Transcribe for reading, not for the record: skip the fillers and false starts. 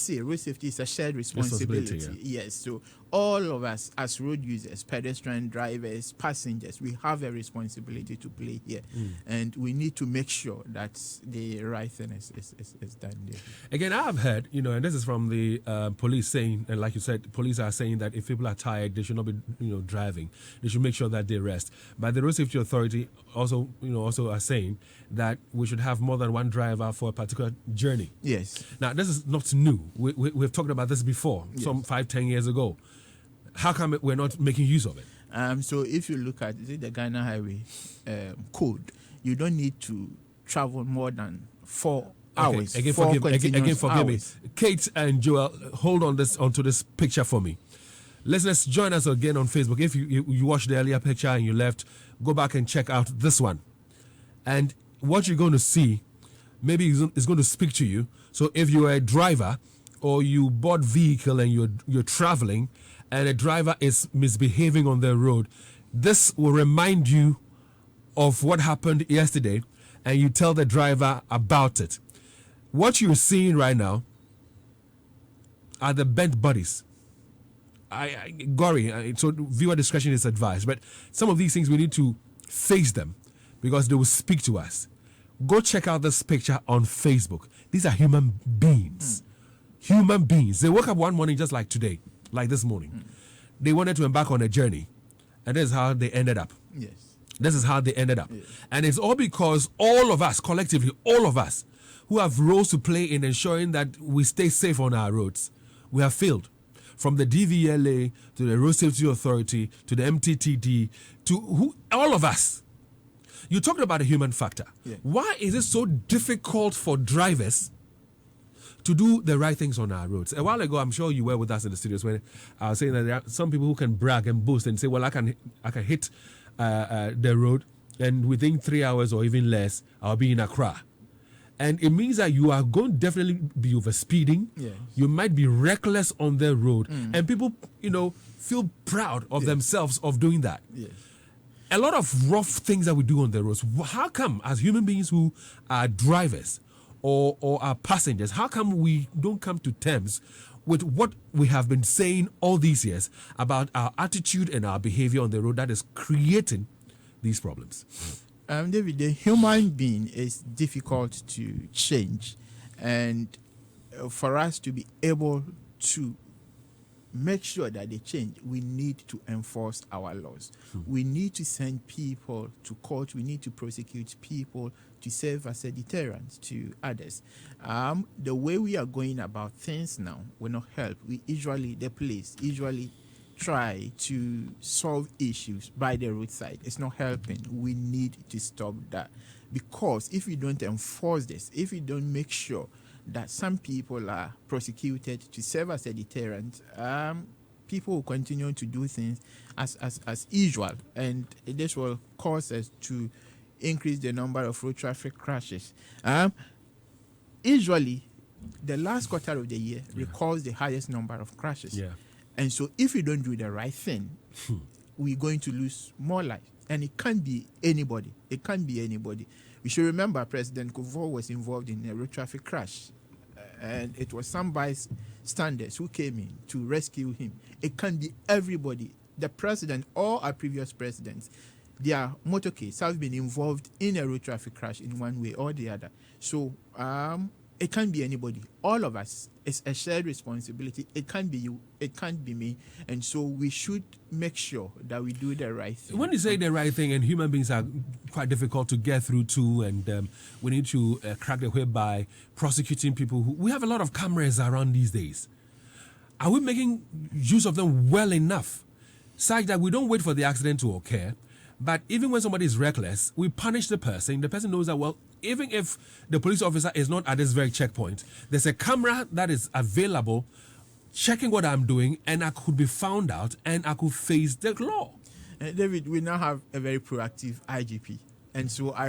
say road safety is a shared responsibility. Yes, so all of us as road users, pedestrian drivers, passengers, we have a responsibility to play here, and we need to make sure that the right thing is done there. Again, I have heard, and this is from the police saying, and like you said, police are saying that if people are tired, they should not be, driving. They should make sure that they rest. But the Road Safety Authority also are saying that we should have more than one driver for a particular journey. Yes. Now, this is not new. We've talked about this before, some 5-10 years ago. How come we're not making use of it? So if you look at the Ghana Highway code, you don't need to travel more than 4 hours. Again, forgive me. Kate and Joel, hold onto this picture for me. Listeners, join us again on Facebook. If you watched the earlier picture and you left, go back and check out this one. And what you're going to see, maybe is going to speak to you. So if you're a driver or you bought vehicle and you're traveling and a driver is misbehaving on the road, this will remind you of what happened yesterday, and you tell the driver about it. What you're seeing right now are the bent bodies. So viewer discretion is advised. But some of these things we need to face them because they will speak to us. Go check out this picture on Facebook. These are human beings. Human beings. They woke up one morning just like today, like this morning. They wanted to embark on a journey. And this is how they ended up. Yes. This is how they ended up. Yes. And it's all because all of us, collectively, all of us, who have roles to play in ensuring that we stay safe on our roads, we have failed. From the DVLA to the Road Safety Authority to the MTTD to all of us. You talked about the human factor. Yeah. Why is it so difficult for drivers to do the right things on our roads? A while ago, I'm sure you were with us in the studios when I was saying that there are some people who can brag and boast and say, well, I can hit the road and within 3 hours or even less, I'll be in Accra. And it means that you are going to definitely be overspeeding. Yes. You might be reckless on the road. And people, feel proud of themselves of doing that. Yes. A lot of rough things that we do on the roads. How come, as human beings who are drivers or are passengers, how come we don't come to terms with what we have been saying all these years about our attitude and our behavior on the road that is creating these problems? David, the human being is difficult to change, and for us to be able to make sure that they change, we need to enforce our laws. We need to send people to court. We need to prosecute people to serve as a deterrent to others. The way we are going about things now will not help. The police usually try to solve issues by the roadside. It's not helping. We need to stop that, because if we don't enforce this, if we don't make sure that some people are prosecuted to serve as a deterrent, people will continue to do things as usual, and this will cause us to increase the number of road traffic crashes. Usually, the last quarter of the year records the highest number of crashes. Yeah. And so if we don't do the right thing, we're going to lose more lives. And it can't be anybody. It can't be anybody. We should remember President Kufuor was involved in a road traffic crash. And it was some bystanders who came in to rescue him. It can't be everybody. The president or our previous presidents, their motorcades have been involved in a road traffic crash in one way or the other. So it can't be anybody. All of us. It's a shared responsibility. It can't be you. It can't be me. And so we should make sure that we do the right thing. When you say the right thing, and human beings are quite difficult to get through to, and we need to crack the whip by prosecuting people we have a lot of cameras around these days. Are we making use of them well enough such that we don't wait for the accident to occur, but even when somebody is reckless, we punish the person knows that, well, even if the police officer is not at this very checkpoint, there's a camera that is available checking what I'm doing, and I could be found out and I could face the law. David, we now have a very proactive IGP. And so I